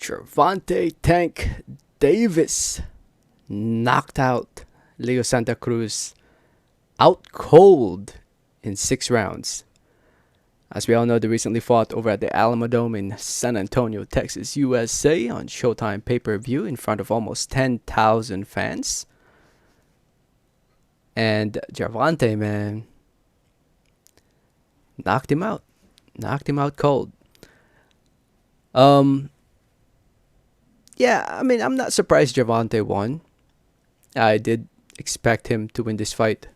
Gervonta Tank Davis knocked out Leo Santa Cruz out cold in 6 rounds. As we all know, they recently fought over at the Alamodome in San Antonio, Texas, USA on Showtime pay-per-view in front of almost 10,000 fans. And Gervonta, man, knocked him out. Knocked him out cold. Yeah, I mean, I'm not surprised Gervonta won. I did expect him to win this fight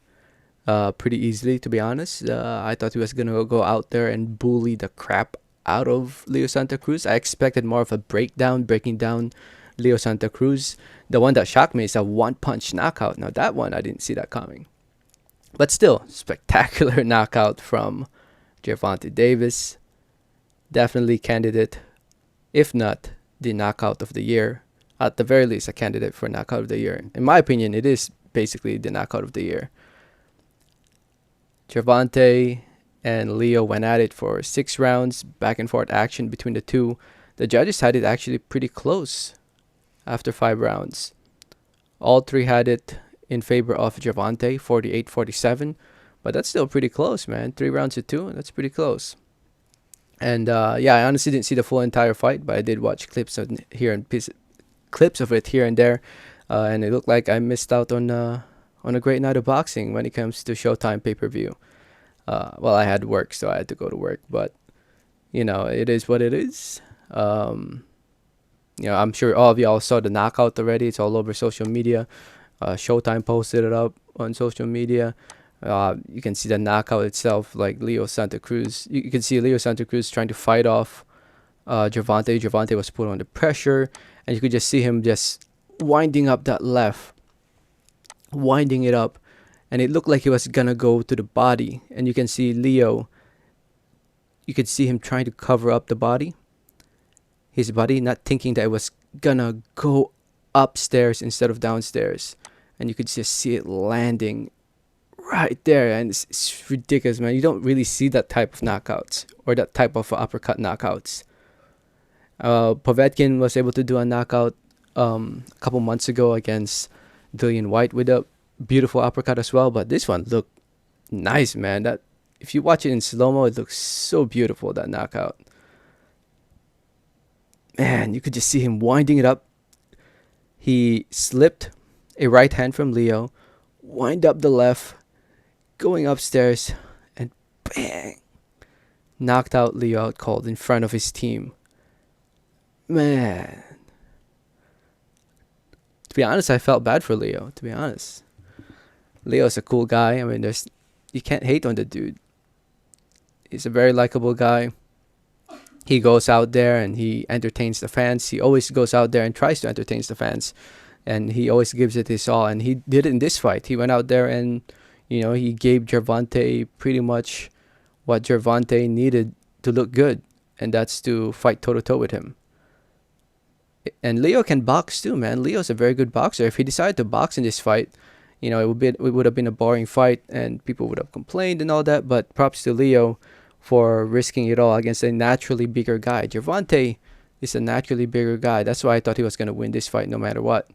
pretty easily, to be honest. I thought he was going to go out there and bully the crap out of Leo Santa Cruz. I expected more of a breaking down Leo Santa Cruz. The one that shocked me is a one-punch knockout. Now, that one, I didn't see that coming. But still, spectacular knockout from Gervonta Davis. Definitely candidate, if not the knockout of the year. At the very least, a candidate for knockout of the year. In my opinion, it is basically the knockout of the year. Gervonta and Leo went at it for 6 rounds, back and forth action between the two. The judges had it actually pretty close after 5 rounds. All three had it in favor of Gervonta, 48-47. But that's still pretty close, man. 3 rounds to 2, that's pretty close. And yeah, I honestly didn't see the full entire fight, but I did watch clips of it here and there, and it looked like I missed out on a great night of boxing when it comes to Showtime pay-per-view. Well, I had work, so I had to go to work, but it is what it is. I'm sure all of y'all saw the knockout already. It's all over social media. Showtime posted it up on social media. You can see the knockout itself, like Leo Santa Cruz. You can see Leo Santa Cruz trying to fight off Gervonta. Gervonta was put under pressure, and you could just see him just winding up that left, winding it up, and it looked like he was gonna go to the body. And you can see Leo. You could see him trying to cover up his body, not thinking that it was gonna go upstairs instead of downstairs. And you could just see it landing right there, and it's ridiculous, man. You don't really see that type of knockouts or that type of uppercut knockouts. Povetkin was able to do a knockout a couple months ago against Dillian White with a beautiful uppercut as well, but this one looked nice, man. That if you watch it in slow-mo, it looks so beautiful, that knockout. Man, you could just see him winding it up. He slipped a right hand from Leo, wind up the left, going upstairs, and bang, knocked out Leo out cold in front of his team. Man, to be honest, I felt bad for Leo, to be honest. Leo's a cool guy. I mean, you can't hate on the dude. He's a very likable guy. He goes out there and he entertains the fans. He always goes out there and tries to entertain the fans, and he always gives it his all. And he did it in this fight. He went out there and he gave Gervonta pretty much what Gervonta needed to look good, and that's to fight toe-to-toe with him. And Leo can box too, man. Leo's a very good boxer. If he decided to box in this fight, it would have been a boring fight and people would have complained and all that. But props to Leo for risking it all against a naturally bigger guy. Gervonta is a naturally bigger guy. That's why I thought he was going to win this fight no matter what.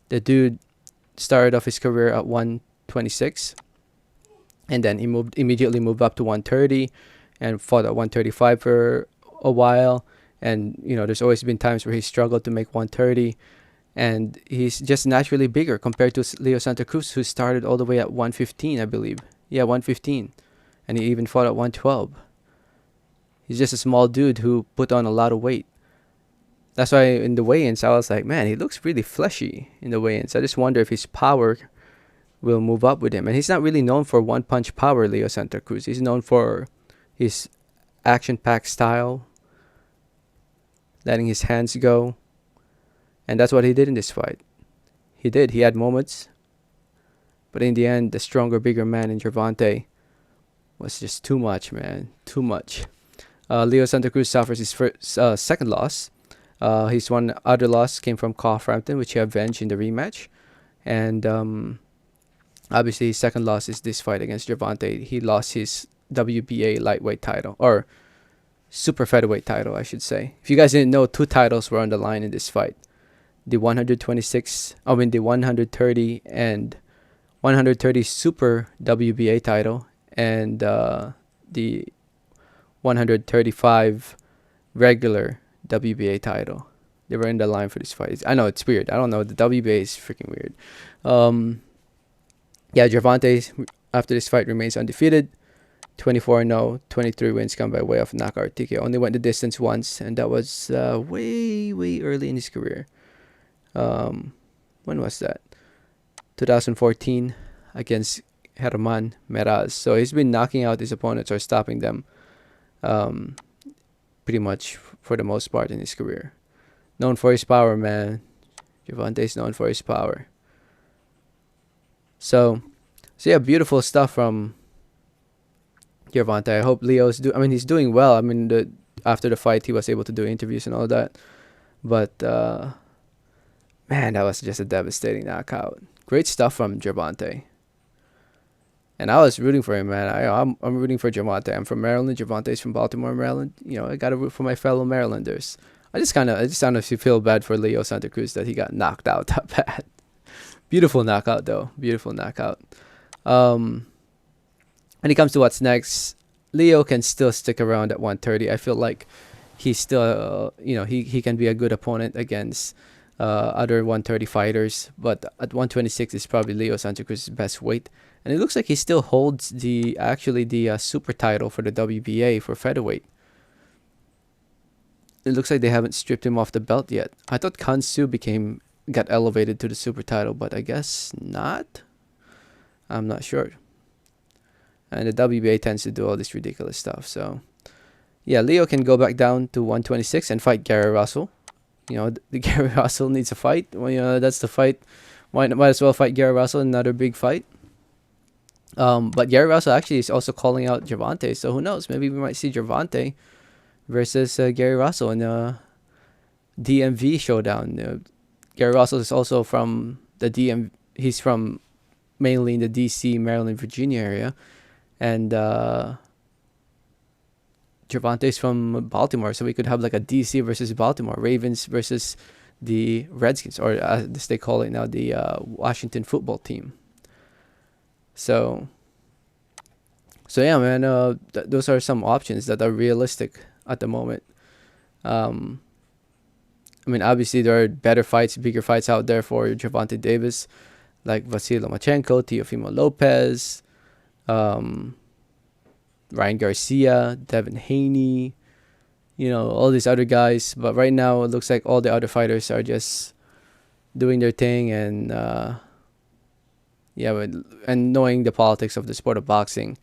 The dude started off his career at 126, and then he immediately moved up to 130 and fought at 135 for a while. And there's always been times where he struggled to make 130, and he's just naturally bigger compared to Leo Santa Cruz, who started all the way at 115, I believe. Yeah, 115, and he even fought at 112. He's just a small dude who put on a lot of weight. That's why in the weigh-ins, I was like, man, he looks really fleshy in the weigh-ins. I just wonder if his power will move up with him. And he's not really known for one-punch power, Leo Santa Cruz. He's known for his action-packed style, letting his hands go. And that's what he did in this fight. He had moments. But in the end, the stronger, bigger man in Gervonta was just too much, man. Too much. Leo Santa Cruz suffers his second loss. His one other loss came from Frampton, which he avenged in the rematch. And obviously, his second loss is this fight against Gervonta. He lost his WBA lightweight title, or super featherweight title, I should say. If you guys didn't know, two titles were on the line in this fight. The 130 and 130 super WBA title, and the 135 regular WBA title. They were in the line for this fight. I know it's weird. I don't know. The WBA is freaking weird. Yeah, Gervonta after this fight remains undefeated. 24-0, 23 wins come by way of knockout TKO. Only went the distance once, and that was way early in his career. When was that? 2014 against Herman Meraz. So he's been knocking out his opponents or stopping them pretty much for the most part in his career. Known for his power, man. Gervonta is known for his power. So yeah, beautiful stuff from Gervonta. I hope he's doing well. I mean, after the fight, he was able to do interviews and all that. But man, that was just a devastating knockout. Great stuff from Gervonta. And I was rooting for him, man. I'm rooting for Gervonta. I'm from Maryland. Gervonta is from Baltimore, Maryland. I gotta root for my fellow Marylanders. I just honestly feel bad for Leo Santa Cruz that he got knocked out that bad. Beautiful knockout, though. Beautiful knockout. When it comes to what's next, Leo can still stick around at 130. I feel like he's still, he can be a good opponent against other 130 fighters. But at 126 is probably Leo Santa Cruz's best weight. And it looks like he still holds the super title for the WBA for featherweight. It looks like they haven't stripped him off the belt yet. I thought Kansu got elevated to the super title, but I guess not. I'm not sure. And the WBA tends to do all this ridiculous stuff. So, yeah, Leo can go back down to 126 and fight Gary Russell. The Gary Russell needs a fight. Well, that's the fight. Might as well fight Gary Russell in another big fight. But Gary Russell actually is also calling out Gervonta. So who knows? Maybe we might see Gervonta versus Gary Russell in a DMV showdown. Gary Russell is also from the DMV. He's from mainly in the DC, Maryland, Virginia area. And Gervonta is from Baltimore. So we could have like a DC versus Baltimore. Ravens versus the Redskins. Or as they call it now, the Washington football team. So yeah, man. Those are some options that are realistic at the moment. Obviously there are better fights, bigger fights out there for Gervonta Davis, like Vasily Lomachenko, Teofimo Lopez, Ryan Garcia, Devin Haney, all these other guys. But right now it looks like all the other fighters are just doing their thing, and and knowing the politics of the sport of boxing,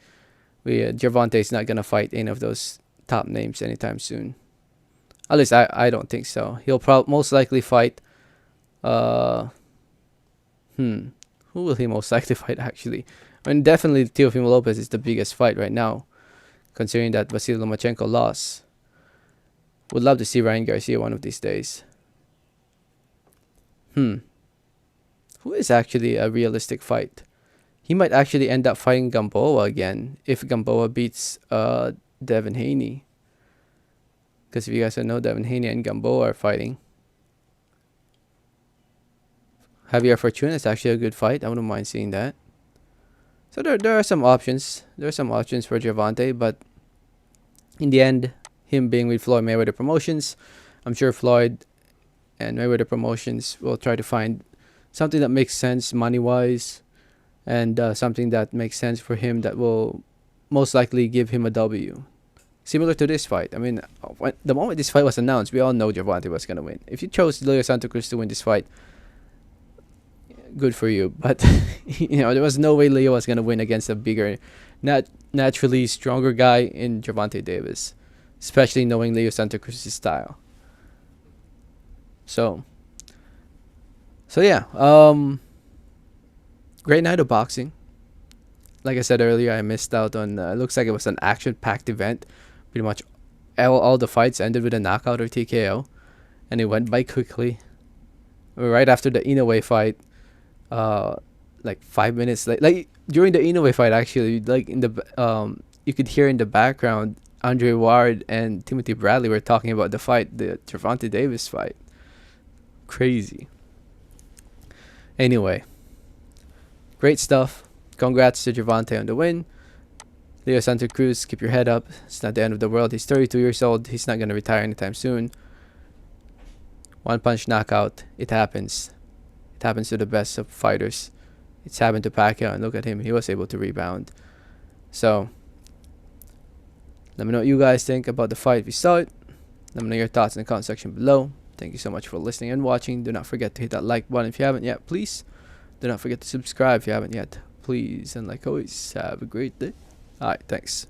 Gervonta is not gonna fight any of those top names anytime soon. At least I don't think so. He'll most likely fight. Who will he most likely fight actually? Definitely Teofimo Lopez is the biggest fight right now, considering that Vasily Lomachenko lost. Would love to see Ryan Garcia one of these days. Who is actually a realistic fight? He might actually end up fighting Gamboa again if Gamboa beats Devin Haney. Because if you guys don't know, Devin Haney and Gamboa are fighting. Javier Fortuna is actually a good fight. I wouldn't mind seeing that. So there are some options. There are some options for Gervonta, but in the end, him being with Floyd Mayweather Promotions, I'm sure Floyd and Mayweather Promotions will try to find something that makes sense money-wise, and something that makes sense for him that will most likely give him a W. Similar to this fight. The moment this fight was announced, we all know Gervonta was going to win. If you chose Leo Santa Cruz to win this fight, good for you. But, there was no way Leo was going to win against a bigger, naturally stronger guy in Gervonta Davis. Especially knowing Leo Santa Cruz's style. So yeah. Great night of boxing. Like I said earlier, I missed out on... it looks like it was an action-packed event. Pretty much all the fights ended with a knockout or TKO. And it went by quickly. Right after the Inoue fight, like 5 minutes... Like during the Inoue fight, actually, like in the... you could hear in the background Andre Ward and Timothy Bradley were talking about the fight, the Gervonta Davis fight. Crazy. Anyway, great stuff. Congrats to Gervonta on the win. Leo Santa Cruz, keep your head up. It's not the end of the world. He's 32 years old. He's not going to retire anytime soon. One punch knockout. It happens. It happens to the best of fighters. It's happened to Pacquiao, and look at him. He was able to rebound. So, let me know what you guys think about the fight if you saw it. Let me know your thoughts in the comment section below. Thank you so much for listening and watching. Do not forget to hit that like button if you haven't yet, please. Do not forget to subscribe if you haven't yet, please. And like always, have a great day. Alright, thanks.